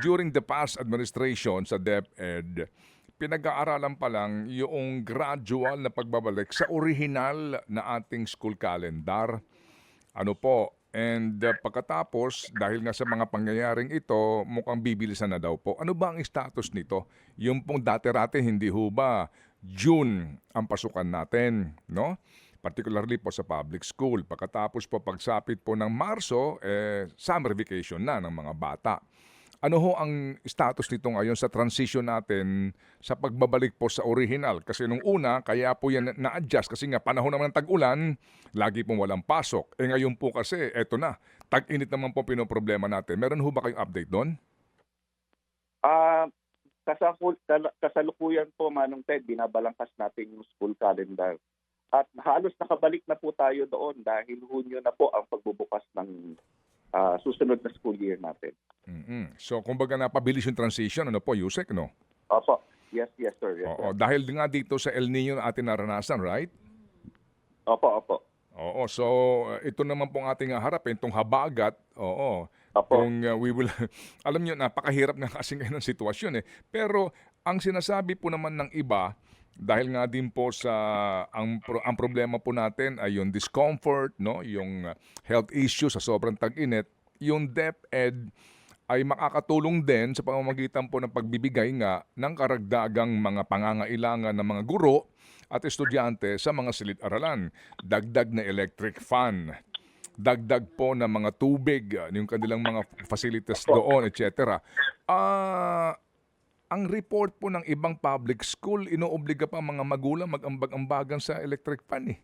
during the past administration sa DepEd, pinag-aaralan pa lang yung gradual na pagbabalik sa orihinal na ating school calendar. Ano po, and pagkatapos, dahil nga sa mga pangyayaring ito, mukhang bibilisan na daw po. Ano ba ang status nito? Yung pong dati-rate, hindi ho ba June ang pasukan natin, no? Particularly po sa public school. Pagkatapos po pagsapit po ng Marso, summer vacation na ng mga bata. Ano ho ang status nito ngayon sa transition natin sa pagbabalik po sa original? Kasi nung una, kaya po yan na-adjust kasi nga panahon naman ng tag-ulan, lagi pong walang pasok. Ngayon po kasi, eto na, tag-init naman po pinoproblema natin. Meron ho ba kayong update doon? Ah, kasalukuyan po, Manong Ted, binabalangkas natin yung school calendar. At halos nakabalik na po tayo doon dahil Hunyo na po ang pagbubukas ng susunod na school year natin. So, kumbaga napabilis yung transition, ano po, Yusek, no? Opo. Yes, sir. Yes, Oo, sir. dahil nga dito sa El Nino na ating naranasan, right? Opo. Oo, so ito naman pong ating harapin, itong habagat, oo. Opo. Kung we will, alam nyo, napakahirap na kasi ngayon ng sitwasyon eh. Pero ang sinasabi po naman ng iba, dahil nga din po sa, ang problema po natin ay yung discomfort, no? Yung health issue sa sobrang tag-init, yung DepEd ay makakatulong din sa pamamagitan po ng pagbibigay nga ng karagdagang mga pangangailangan ng mga guro at estudyante sa mga silid-aralan. Dagdag na electric fan, dagdag po ng mga tubig, yung kanilang mga facilities doon, etc. Ang report po ng ibang public school, inoobliga pa mga magulang mag-ambag-ambagan sa electric fan eh.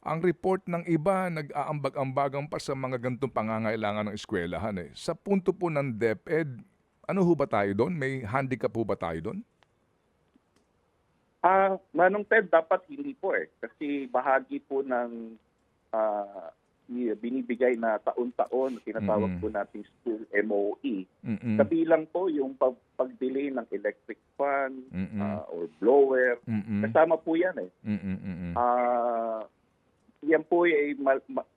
Ang report ng iba, nag-aambag-ambagan pa sa mga gantong pangangailangan ng eskwelahan eh. Sa punto po ng DepEd, ano ho ba tayo doon? May handicap ho ba tayo doon? Manong Ted, dapat hindi po eh. Kasi bahagi po ng binibigay na taon-taon, tinatawag po nating school MOE. Kabilang po yung pagbili ng electric fan or blower. Kasama po yan eh. Yan po ay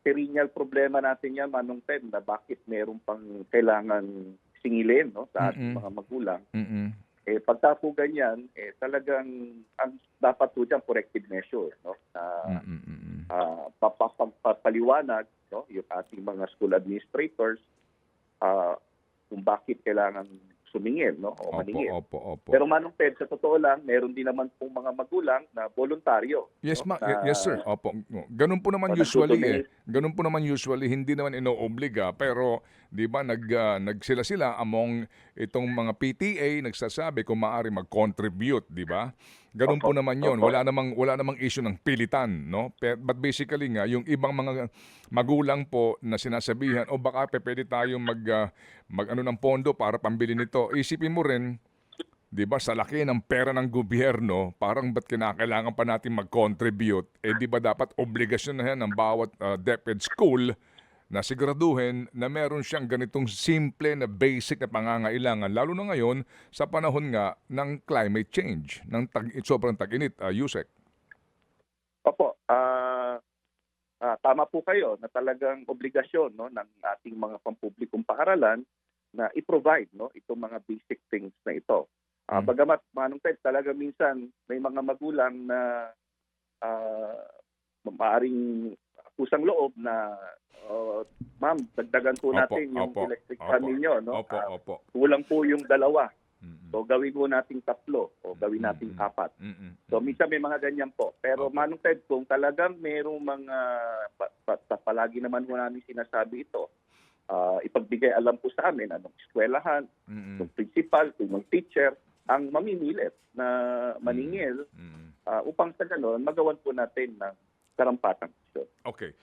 perennial problema natin yan, Manong Ted, na bakit meron pang kailangan singilin, no, sa ating mga magulang. Pagka po ganyan, talagang ang dapat po dyan corrective measure, no, na papaliwanag, no, yung ating mga school administrators kung bakit kailangan sumingil, no, o maningil. Opo. Pero Manong Ted, sa totoo lang, meron din naman pong mga magulang na voluntaryo. Yes, no, yes sir. Opo. Ganun po naman usually eh. Ganun po naman usually, hindi naman inoobliga, pero 'di ba nagsila among itong mga PTA nagsasabi kung maaari mag-contribute, 'di ba? Ganun po naman 'yon. Wala namang issue ng pilitan, no? But basically nga yung ibang mga magulang po na sinasabihan o baka pwede tayong mag-ano ng pondo para pambili nito. Isipin mo rin, 'di ba, sa laki ng pera ng gobyerno, parang ba't kinakailangan pa natin mag-contribute? 'Di ba dapat obligasyon na yan ng bawat DepEd school na siguraduhin na meron siyang ganitong simple na basic na pangangailangan, lalo na ngayon sa panahon nga ng climate change, ng sobrang tag-init, Yusek. Opo. Tama po kayo na talagang obligasyon, no, ng ating mga pampublikong paaralan na i-provide, no, itong mga basic things na ito. Bagamat, Manong Ted, talaga minsan may mga magulang na maaaring kusang loob na, ma'am, dagdagan po natin yung electric fan ninyo. No? Opo. Kulang po yung dalawa. So gawin po nating 3 o gawin nating 4. So minsan may mga ganyan po. Pero Manong Ted, kung talagang merong mga, palagi naman po namin sinasabi ito, ipagbigay alam po sa amin anong eskwelahan, yung principal, yung teacher, ang mamimilit na maningil upang sa gano'n magawan po natin ng karampatang. Okay.